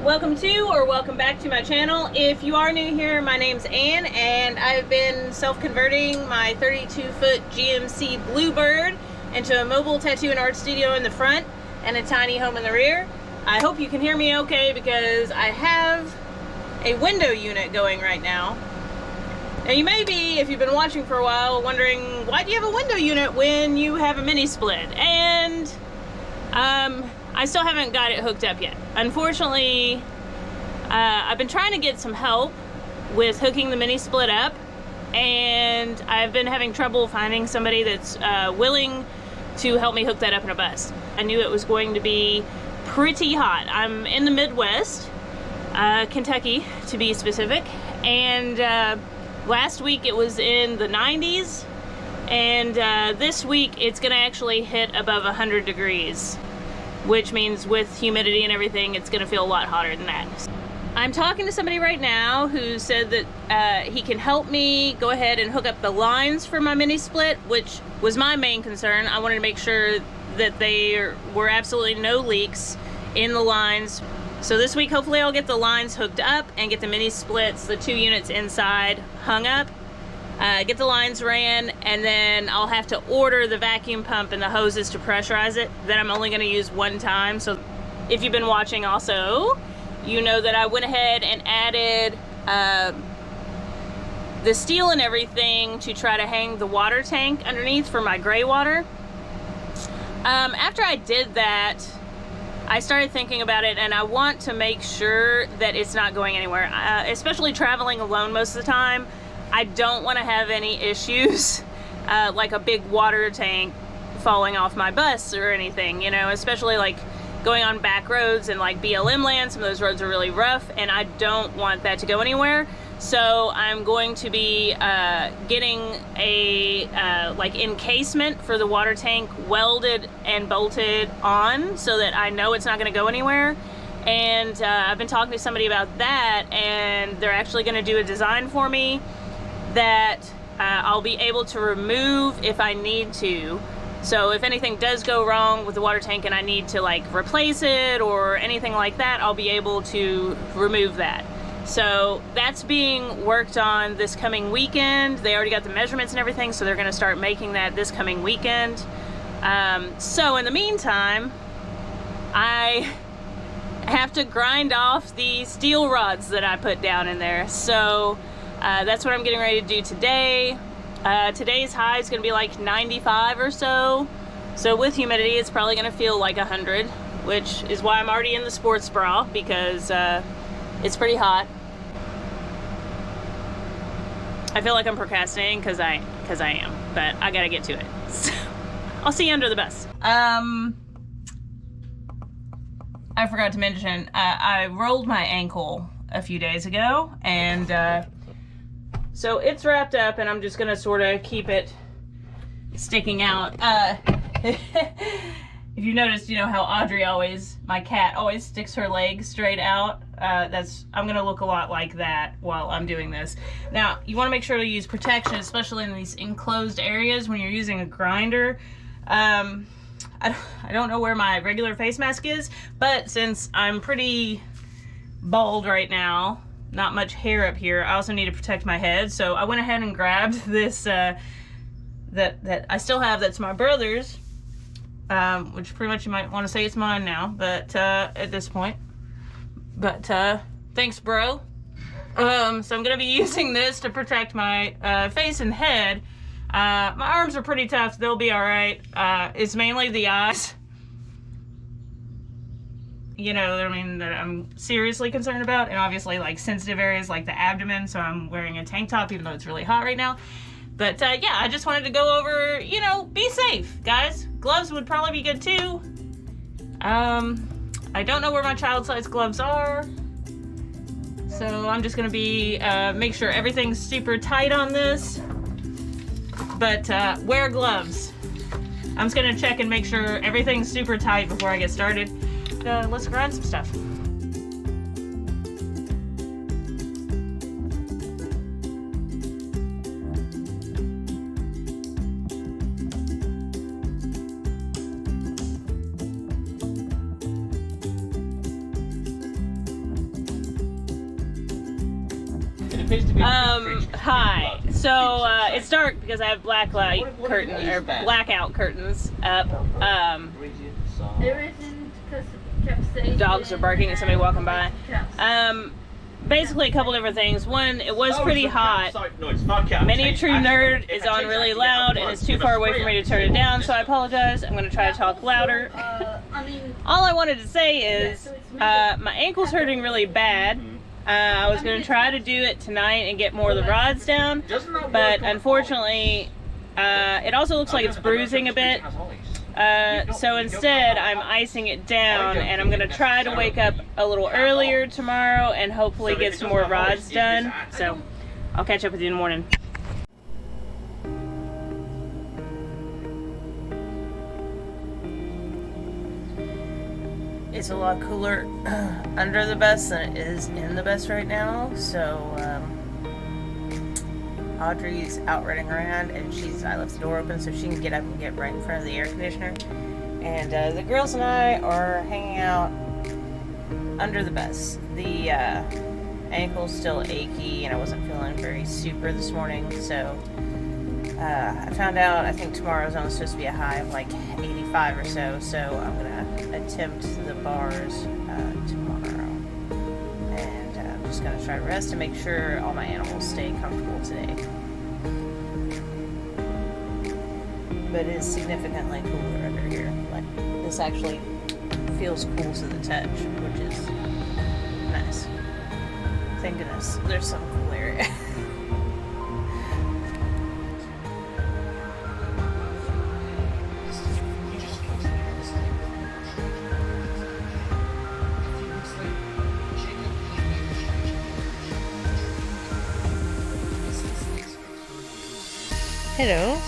Welcome to or welcome back to my channel. If you are new here, my name's Ann and I've been self-converting my 32-foot GMC Bluebird into a mobile tattoo and art studio in the front and a tiny home in the rear. I hope you can hear me okay because I have a window unit going right now. Now you may be, if you've been watching for a while, wondering why do you have a window unit when you have a mini split? And I still haven't got it hooked up yet. Unfortunately, I've been trying to get some help with hooking the mini split up, and I've been having trouble finding somebody that's willing to help me hook that up in a bus. I knew it was going to be pretty hot. I'm in the Midwest, Kentucky to be specific, and last week it was in the 90s, and this week it's gonna actually hit above 100 degrees. Which means with humidity and everything, it's gonna feel a lot hotter than that. I'm talking to somebody right now who said that he can help me go ahead and hook up the lines for my mini split, which was my main concern. I wanted to make sure that there were absolutely no leaks in the lines. So this week, hopefully I'll get the lines hooked up and get the mini splits, the 2 units inside, hung up. Get the lines ran, and then I'll have to order the vacuum pump and the hoses to pressurize it that I'm only going to use one time. So if you've been watching also, you know that I went ahead and added the steel and everything to try to hang the water tank underneath for my gray water. After I did that, I started thinking about it, and I want to make sure that it's not going anywhere, especially traveling alone most of the time. I don't want to have any issues like a big water tank falling off my bus or anything, you know, especially like going on back roads and like BLM land. Some of those roads are really rough and I don't want that to go anywhere. So I'm going to be getting a like encasement for the water tank welded and bolted on so that I know it's not going to go anywhere. And I've been talking to somebody about that, and they're actually going to do a design for me that I'll be able to remove if I need to. So if anything does go wrong with the water tank and I need to like replace it or anything like that, I'll be able to remove that. So that's being worked on this coming weekend. They already got the measurements and everything, so they're gonna start making that this coming weekend. So in the meantime, I have to grind off the steel rods that I put down in there. So that's what I'm getting ready to do today. Today's high is going to be like 95 or so. So with humidity, it's probably going to feel like 100, which is why I'm already in the sports bra, because it's pretty hot. I feel like I'm procrastinating because I am, but I got to get to it. So, I'll see you under the bus. I forgot to mention, I rolled my ankle a few days ago, and so it's wrapped up, and I'm just gonna sort of keep it sticking out. If you noticed, you know how Audrey my cat always sticks her leg straight out. I'm gonna look a lot like that while I'm doing this. Now, you wanna make sure to use protection, especially in these enclosed areas when you're using a grinder. I don't know where my regular face mask is, but since I'm pretty bald right now, not much hair up here, I also need to protect my head. So I went ahead and grabbed this that I still have, that's my brother's, which pretty much you might want to say it's mine now, but at this point. But thanks, bro. So I'm gonna be using this to protect my face and head. My arms are pretty tough, they'll be all right. It's mainly the eyes, you know, I mean, that I'm seriously concerned about, and obviously like sensitive areas like the abdomen, so I'm wearing a tank top even though it's really hot right now. But yeah, I just wanted to go over, you know, be safe, guys. Gloves would probably be good too. I don't know where my child size gloves are, so I'm just gonna be make sure everything's super tight on this, but wear gloves. I'm just gonna check and make sure everything's super tight before I get started. Let's grind some stuff. Hi. So it's dark because I have black light curtain or blackout curtains up. Dogs are barking at somebody walking by. Basically a couple different things. One, it was pretty hot. Many a True Nerd is on really loud and it's too far away for me to turn it down, so I apologize. I'm going to try to talk louder. All I wanted to say is my ankle's hurting really bad. I was going to try to do it tonight and get more of the rods down, but unfortunately it also looks like it's bruising a bit. So instead I'm icing it down, and I'm going to try to wake up a little earlier tomorrow and hopefully get some more rods done. So I'll catch up with you in the morning. It's a lot cooler under the bus than it is in the bus right now, so Audrey's out running around, and I left the door open so she can get up and get right in front of the air conditioner. And the girls and I are hanging out under the bus. The ankle's still achy, and I wasn't feeling very super this morning, so I found out I think tomorrow's only supposed to be a high of like 85 or so, so I'm going to attempt the bars tomorrow. And I'm just going to try to rest and make sure all my animals stay comfortable today. But it is significantly cooler under here. Like, this actually feels cool to the touch, which is nice. Thank goodness there's some cool area. Hello.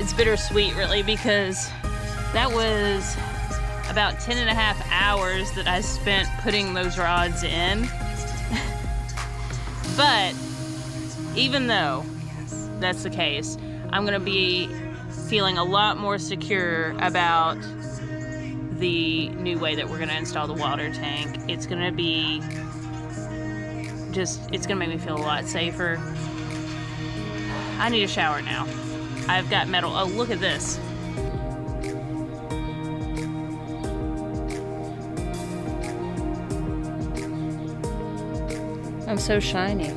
It's bittersweet, really, because that was about 10.5 hours that I spent putting those rods in. But even though that's the case, I'm going to be feeling a lot more secure about the new way that we're going to install the water tank. It's going to be it's going to make me feel a lot safer. I need a shower now. I've got metal. Oh, look at this. I'm so shiny.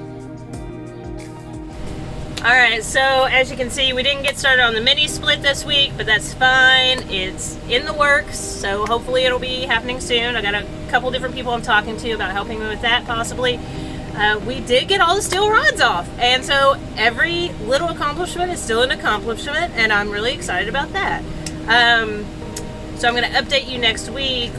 Alright, so as you can see, we didn't get started on the mini split this week, but that's fine. It's in the works, so hopefully it'll be happening soon. I got a couple different people I'm talking to about helping me with that, possibly. We did get all the steel rods off, and so every little accomplishment is still an accomplishment, and I'm really excited about that. So I'm going to update you next week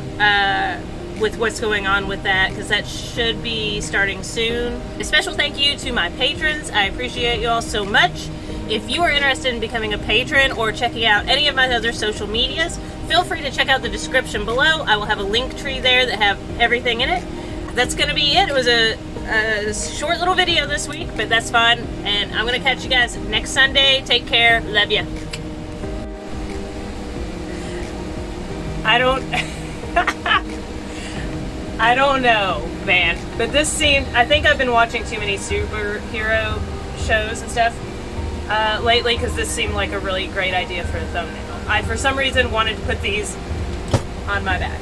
with what's going on with that, because that should be starting soon. A special thank you to my patrons. I appreciate you all so much. If you are interested in becoming a patron or checking out any of my other social medias, feel free to check out the description below. I will have a link tree there that have everything in it. That's going to be it. It was a short little video this week, but that's fine, and I'm gonna catch you guys next Sunday. Take care. Love you. I don't know, man, but this seemed, I think I've been watching too many superhero shows and stuff lately, because this seemed like a really great idea for a thumbnail. I for some reason wanted to put these on my back.